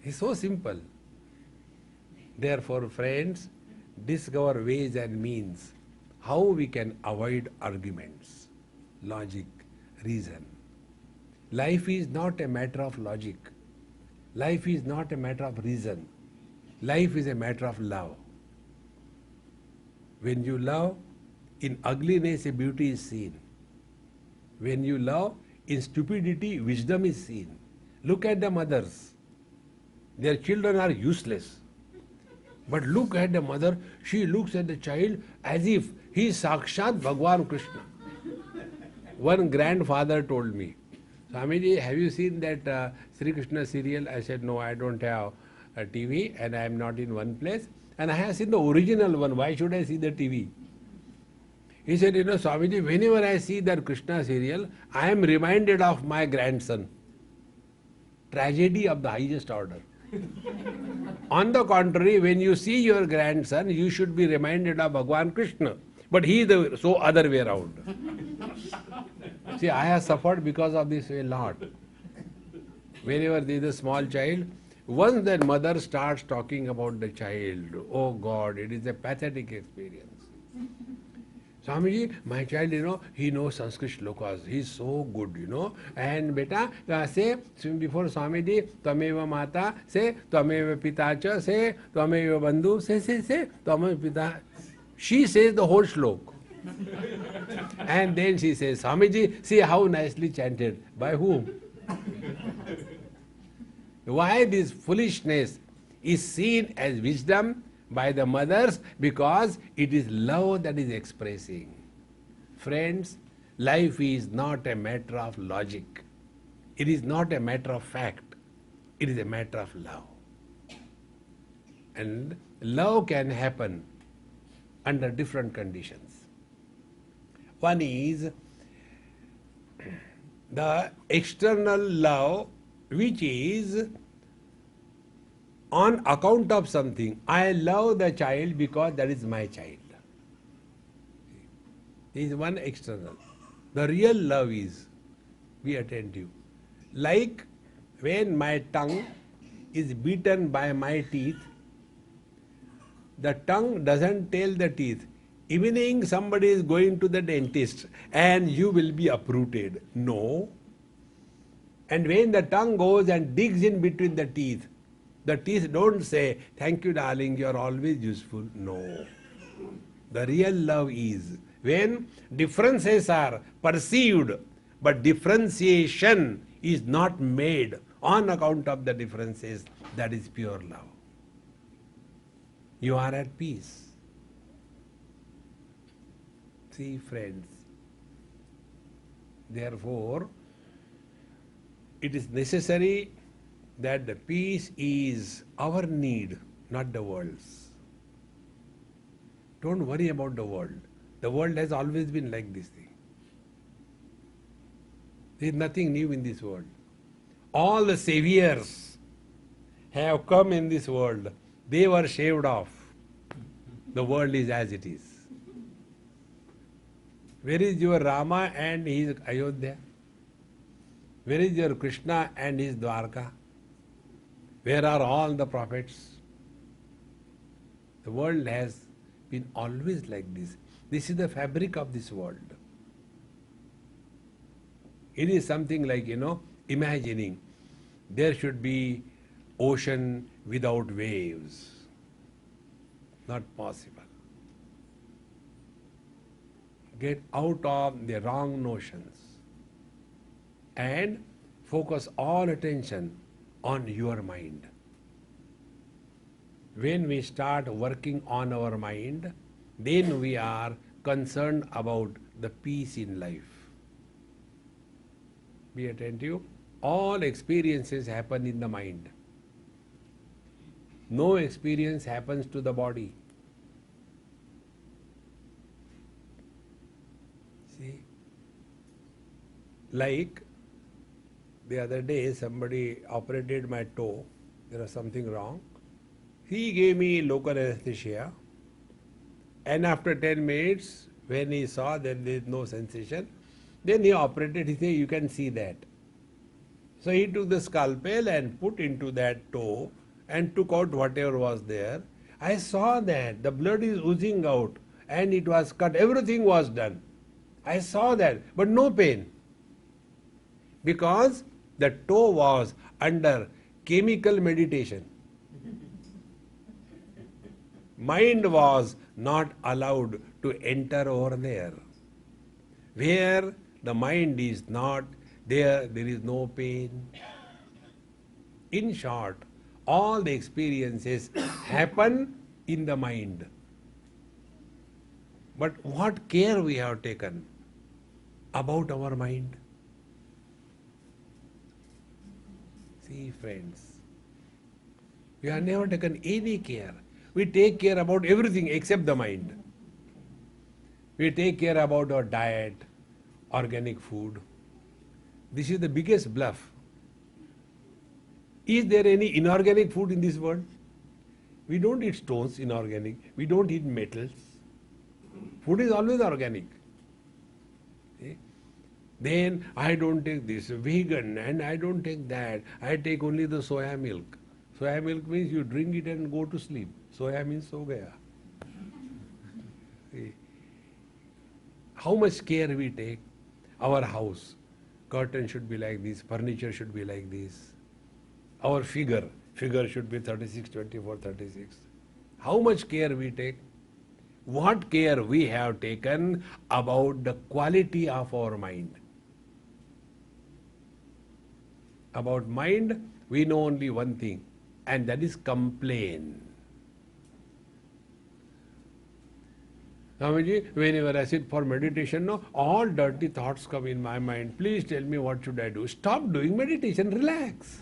It's so simple. Therefore, friends, discover ways and means how we can avoid arguments, logic, reason. Life is not a matter of logic. Life is not a matter of reason. Life is a matter of love. When you love, in ugliness a beauty is seen. When you love, in stupidity wisdom is seen. Look at the mothers. Their children are useless. But look at the mother, she looks at the child as if he is Sakshat Bhagwan Krishna. One grandfather told me, Swamiji, have you seen that Sri Krishna serial? I said, no, I don't have a TV and I am not in one place. And I have seen the original one. Why should I see the TV? He said, Swamiji, whenever I see that Krishna serial, I am reminded of my grandson. Tragedy of the highest order. On the contrary, when you see your grandson, you should be reminded of Bhagwan Krishna. But he is the so other way around. See, I have suffered because of this a lot. Whenever there is a small child, once that mother starts talking about the child, oh God, it is a pathetic experience. Swamiji, my child, he knows Sanskrit shlokas. He is so good, And beta, say before Swamiji, Tvameva Mata, say Tvameva Pita cha, say Tvameva Bandhu, say Tvameva Pita. She says the whole shlok. And then she says, Swamiji, see how nicely chanted. By whom? Why this foolishness is seen as wisdom by the mothers? Because it is love that is expressing. Friends, life is not a matter of logic. It is not a matter of fact. It is a matter of love. And love can happen under different conditions. One is the external love, which is on account of something. I love the child because that is my child. This is one external. The real love is, be attentive. Like when my tongue is beaten by my teeth, the tongue doesn't tell the teeth, evening somebody is going to the dentist and you will be uprooted. No. And when the tongue goes and digs in between the teeth don't say, thank you darling, you are always useful. No. The real love is when differences are perceived, but differentiation is not made on account of the differences. That is pure love. You are at peace. See, friends, therefore, it is necessary that the peace is our need, not the world's. Don't worry about the world. The world has always been like this thing. There is nothing new in this world. All the saviors have come in this world. They were shaved off. The world is as it is. Where is your Rama and his Ayodhya? Where is your Krishna and his Dwarka? Where are all the prophets? The world has been always like this. This is the fabric of this world. It is something like, imagining there should be ocean without waves. Not possible. Get out of the wrong notions and focus all attention on your mind. When we start working on our mind, then we are concerned about the peace in life. Be attentive. All experiences happen in the mind. No experience happens to the body. See? Like the other day somebody operated my toe. There was something wrong. He gave me local anesthesia. And after 10 minutes, when he saw that there is no sensation, then he operated. He said, you can see that. So he took the scalpel and put into that toe and took out whatever was there. I saw that the blood is oozing out and it was cut. Everything was done. I saw that, but no pain. Because the toe was under chemical meditation. Mind was not allowed to enter over there. Where the mind is not there, there is no pain. In short, all the experiences happen in the mind. But what care we have taken about our mind? See, friends, we have never taken any care. We take care about everything except the mind. We take care about our diet, organic food. This is the biggest bluff. Is there any inorganic food in this world? We don't eat stones, inorganic. We don't eat metals. Food is always organic. See? Then I don't take this vegan and I don't take that. I take only the soya milk. Soya milk means you drink it and go to sleep. Soya means so gaya. See? How much care we take? Our house, curtain should be like this, furniture should be like this. Our figure should be 36, 24, 36. How much care we take? What care we have taken about the quality of our mind? About mind, we know only one thing, and that is complain. Swamiji, whenever I sit for meditation, no, all dirty thoughts come in my mind. Please tell me what should I do. Stop doing meditation, relax.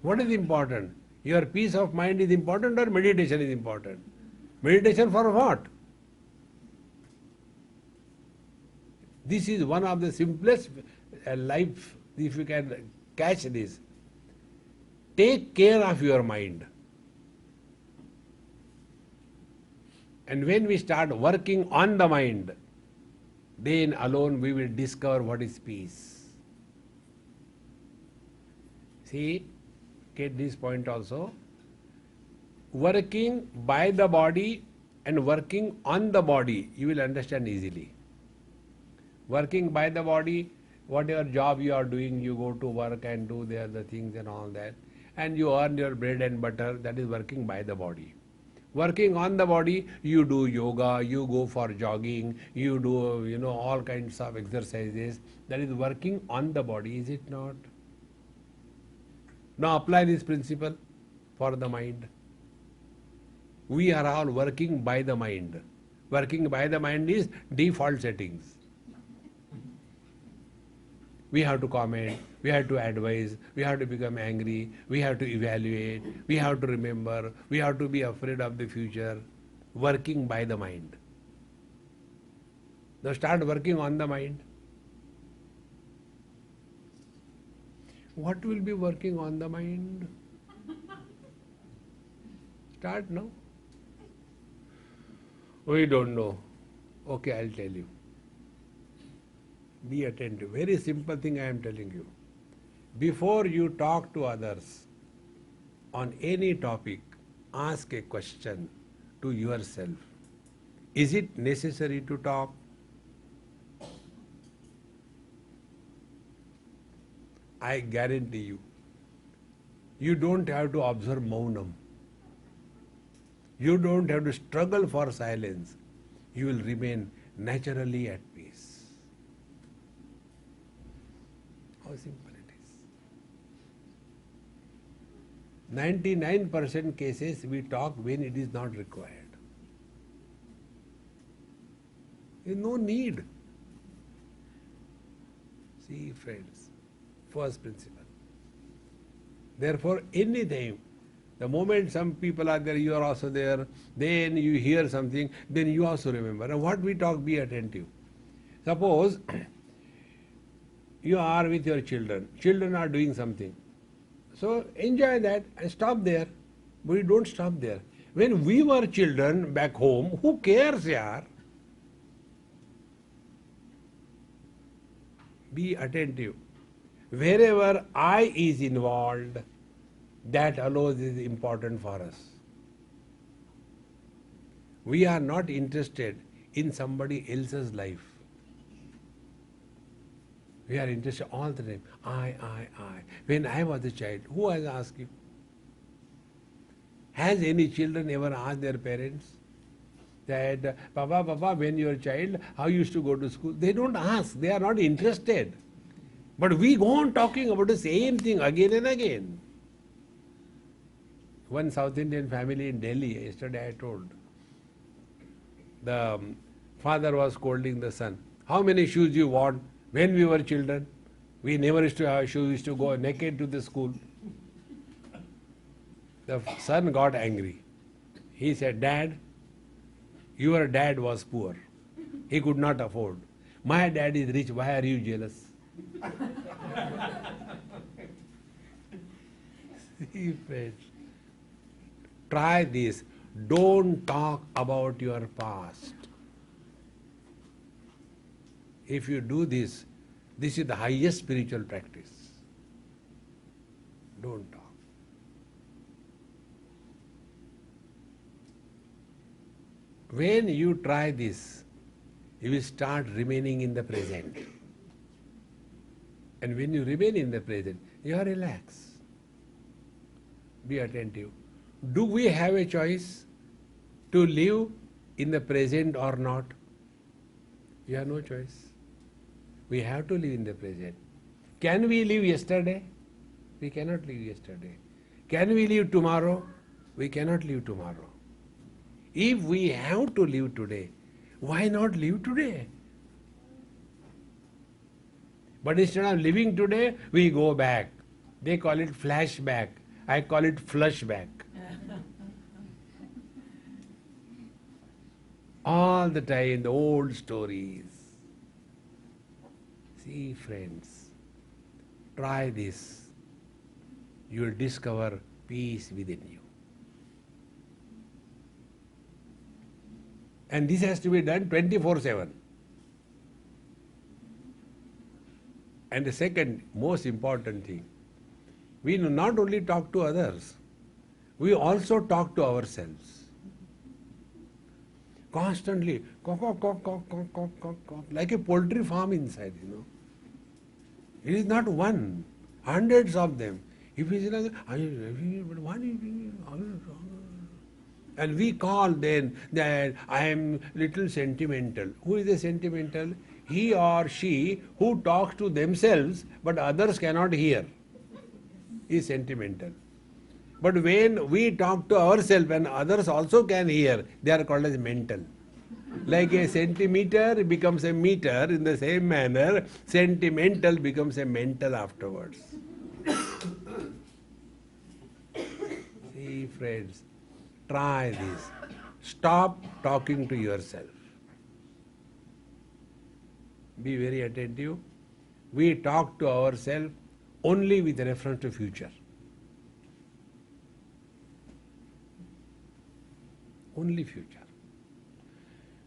What is important? Your peace of mind is important or meditation is important? Meditation for what? This is one of the simplest life, if you can catch this. Take care of your mind. And when we start working on the mind, then alone we will discover what is peace. See, get this point also. Working by the body and working on the body, you will understand easily. Working by the body, whatever job you are doing, you go to work and do the other things and all that, and you earn your bread and butter, that is working by the body. Working on the body, you do yoga, you go for jogging, you do, all kinds of exercises. That is working on the body, is it not? Now apply this principle for the mind. We are all working by the mind. Working by the mind is default settings. We have to comment, we have to advise, we have to become angry, we have to evaluate, we have to remember, we have to be afraid of the future. Working by the mind. Now start working on the mind. What will be working on the mind? Start now. We don't know. Okay, I'll tell you. Be attentive. Very simple thing I am telling you. Before you talk to others on any topic, ask a question to yourself. Is it necessary to talk? I guarantee you, you don't have to observe maunam. You don't have to struggle for silence. You will remain naturally at peace. How simple it is. 99% cases we talk when it is not required. There is no need. See, friends, first principle. Therefore, anytime, the moment some people are there, you are also there, then you hear something, then you also remember. And what we talk, be attentive. Suppose you are with your children. Children are doing something. So enjoy that and stop there. But you don't stop there. When we were children back home, who cares, yaar? Be attentive. Wherever I is involved, that alone is important for us. We are not interested in somebody else's life. We are interested all the time. I. When I was a child, who has asked you? Has any children ever asked their parents that, Papa, when you were a child, how you used to go to school? They don't ask. They are not interested. But we go on talking about the same thing again and again. One South Indian family in Delhi, yesterday I told, the father was scolding the son. How many shoes you want? When we were children, we never used to have shoes, used to go naked to the school. The son got angry. He said, Dad, your dad was poor. He could not afford. My dad is rich. Why are you jealous? See, friends, try this. Don't talk about your past. If you do this, this is the highest spiritual practice. Don't talk. When you try this, you will start remaining in the present. And when you remain in the present, you are relaxed. Be attentive. Do we have a choice to live in the present or not? You have no choice. We have to live in the present. Can we live yesterday? We cannot live yesterday. Can we live tomorrow? We cannot live tomorrow. If we have to live today, why not live today? But instead of living today, we go back. They call it flashback. I call it flushback. All the time, the old stories. See, friends, try this. You will discover peace within you. And this has to be done 24/7. And the second most important thing, we not only talk to others, we also talk to ourselves. Constantly, cock, cock, cock, cock, cock, cock, cock, cock, like a poultry farm inside, It is not one, hundreds of them. If it is like, and we call then that I am little sentimental. Who is a sentimental? He or she who talks to themselves but others cannot hear is sentimental. But when we talk to ourselves and others also can hear, they are called as mental. Like a centimeter becomes a meter, in the same manner, sentimental becomes a mental afterwards. See, friends, try this. Stop talking to yourself. Be very attentive. We talk to ourselves only with reference to future. Only future.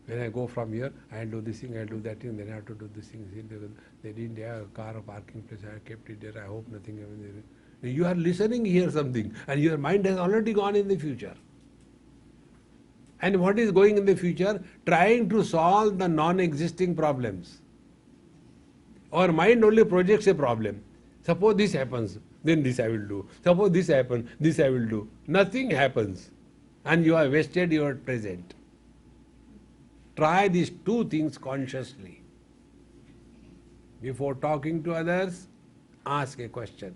When I go from here, I'll do this thing, I'll do that thing, then I have to do this thing. They didn't have a car or parking place, I kept it there, I hope nothing happens there. You are listening here something, and your mind has already gone in the future. And what is going in the future? Trying to solve the non-existing problems. Our mind only projects a problem. Suppose this happens, then this I will do. Suppose this happens, this I will do. Nothing happens. And you have wasted your present. Try these two things consciously. Before talking to others, ask a question.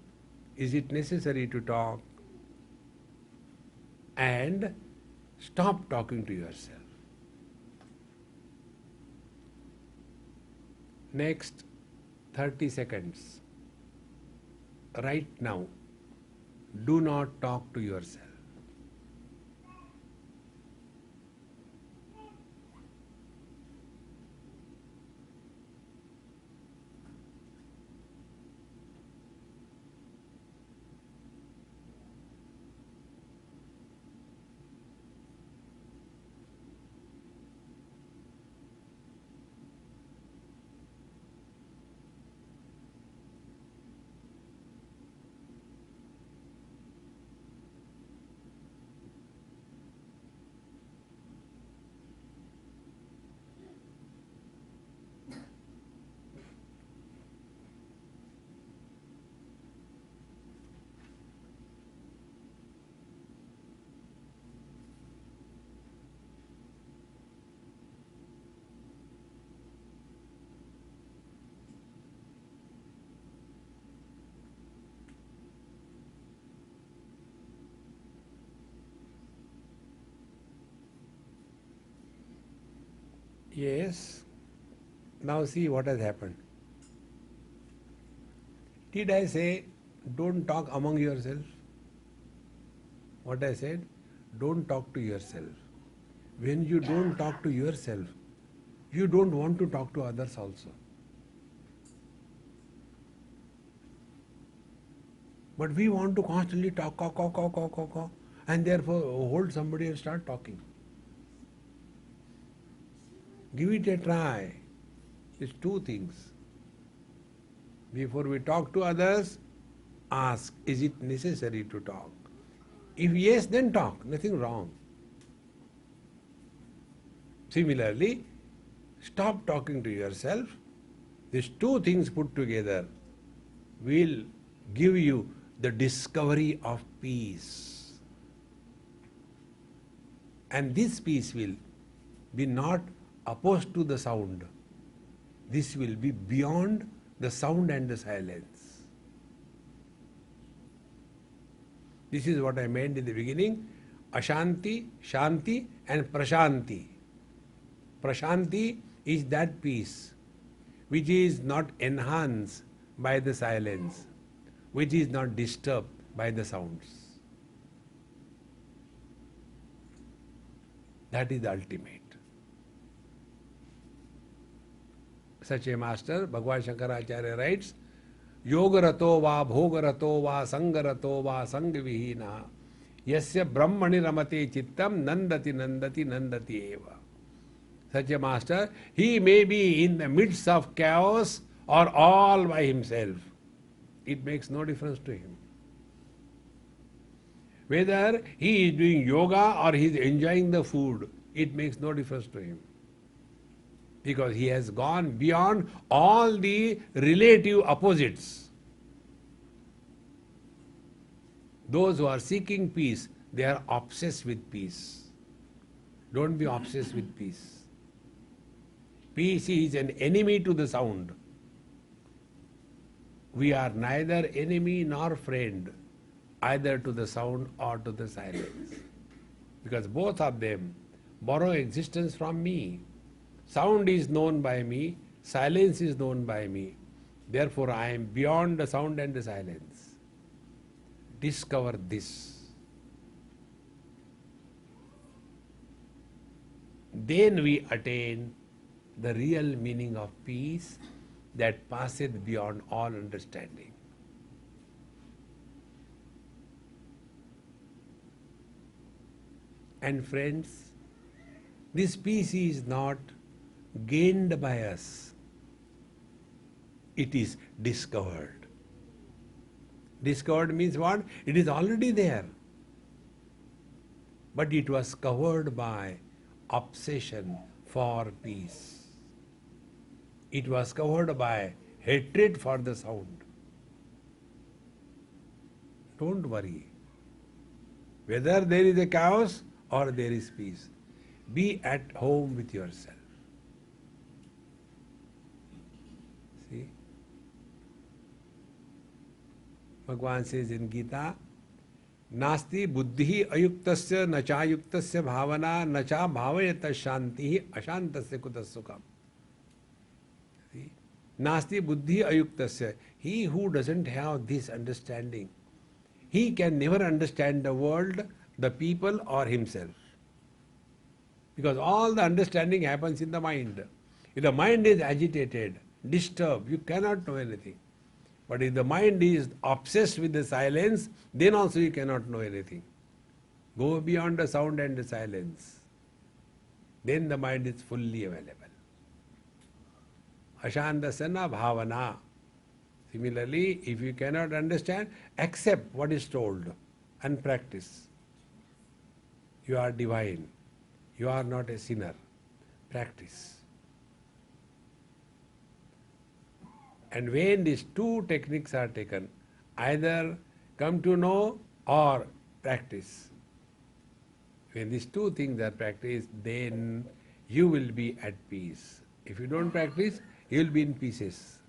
Is it necessary to talk? And stop talking to yourself. Next 30 seconds. Right now, do not talk to yourself. Yes. Now see what has happened. Did I say don't talk among yourselves? What I said? Don't talk to yourself. When you don't talk to yourself, you don't want to talk to others also. But we want to constantly talk, and therefore hold somebody and start talking. Give it a try. It's two things. Before we talk to others, ask, is it necessary to talk? If yes, then talk, nothing wrong. Similarly, stop talking to yourself. These two things put together will give you the discovery of peace. And this peace will be not opposed to the sound. This will be beyond the sound and the silence. This is what I meant in the beginning. Ashanti, Shanti and Prashanti. Prashanti is that peace which is not enhanced by the silence, which is not disturbed by the sounds. That is the ultimate. Such a master, Bhagwan Shankaracharya writes, Yogarato va bhogarato va sangarato va sangvihina yasya brahmani ramate chittam nandati nandati nandati eva. Such a master, he may be in the midst of chaos or all by himself. It makes no difference to him. Whether he is doing yoga or he is enjoying the food, it makes no difference to him. Because he has gone beyond all the relative opposites. Those who are seeking peace, they are obsessed with peace. Don't be obsessed with peace. Peace is an enemy to the sound. We are neither enemy nor friend, either to the sound or to the silence. Because both of them borrow existence from me. Sound is known by me, silence is known by me. Therefore, I am beyond the sound and the silence. Discover this. Then we attain the real meaning of peace that passeth beyond all understanding. And friends, this peace is not gained by us. It is discovered. Discovered means what? It is already there. But it was covered by obsession for peace. It was covered by hatred for the sound. Don't worry. Whether there is a chaos or there is peace, be at home with yourself. See? Bhagavan says in Gita, Nasti buddhi ayuktasya nacha yuktasya bhavana nacha bhavayata shanti ashantasya kutasukam. Nasti buddhi ayuktasya. He who doesn't have this understanding, he can never understand the world, the people or himself. Because all the understanding happens in the mind. If the mind is agitated, disturbed, you cannot know anything. But if the mind is obsessed with the silence, then also you cannot know anything. Go beyond the sound and the silence. Then the mind is fully available. Ashantasana bhavana. Similarly, if you cannot understand, accept what is told and practice. You are divine. You are not a sinner. Practice. And when these two techniques are taken, either come to know or practice. When these two things are practiced, then you will be at peace. If you don't practice, you will be in pieces.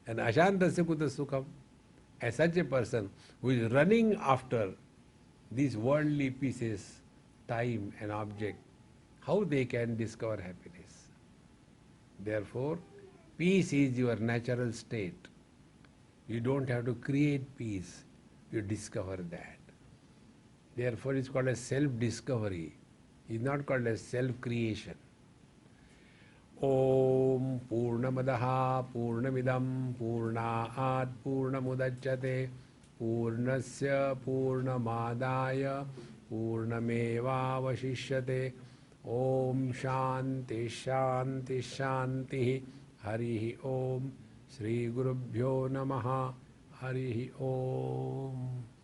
And ashantasya kuta sukham, as such a person who is running after these worldly pieces, time and object, how they can discover happiness? Therefore, peace is your natural state. You don't have to create peace. You discover that. Therefore, it's called as self-discovery. It's not called as self-creation. Om Purnamadaha Purnamidam Purnaat Purnamudachyate Purnasya Purnamadaya Purnameva Vashishyate. Om Shanti Shanti Shanti. Harihi Om. Shri Gurubhyo Namaha. Harihi Om.